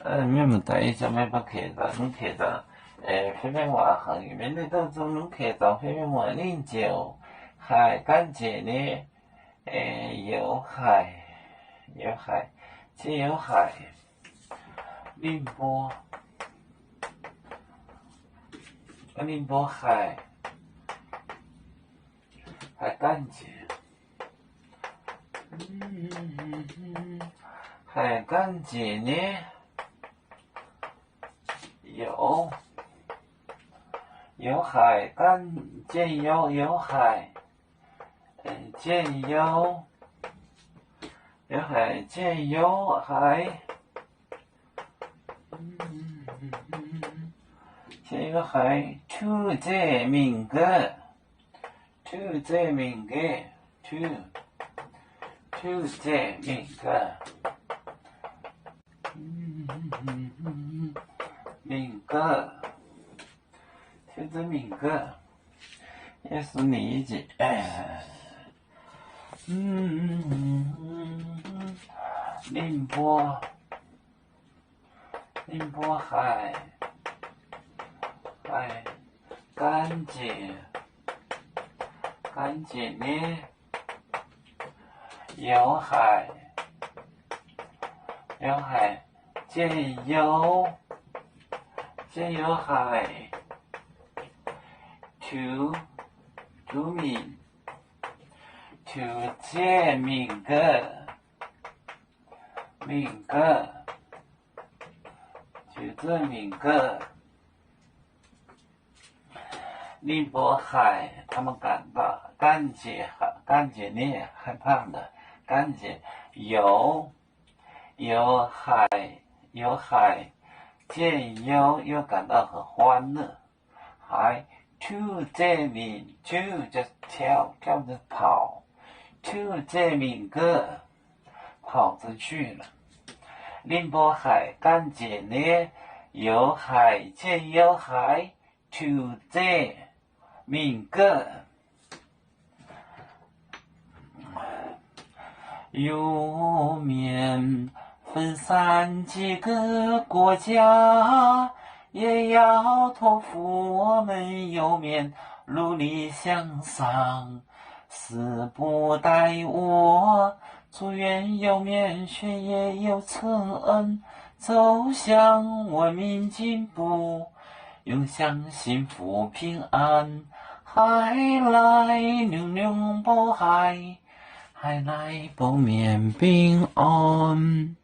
面目对就没不客栈，侬客栈，偏偏话行业面对到种侬客栈偏偏话恁就海干净的，有海，有海，既有海，宁波，宁波海，海干净，海干净的。有海干见有海，见有海见有海，见有海出这名个，出这名个，出这名个，名个。出这名个也是理解，宁波海干净的，有海见有海。出名出这名个出这名个，宁波海他们感到干净的害怕的干净，有海见有感到很欢乐，还出这名出就跳着跑，出这名个跑着去了。宁波海干净的，有海见有海，出这名个。有面分散几个国家，也要托付我们有面努力向上，死不待我，祝愿有面学业有成，走向文明进步，永享幸福平安。海来牛牛波海，海来不免平安。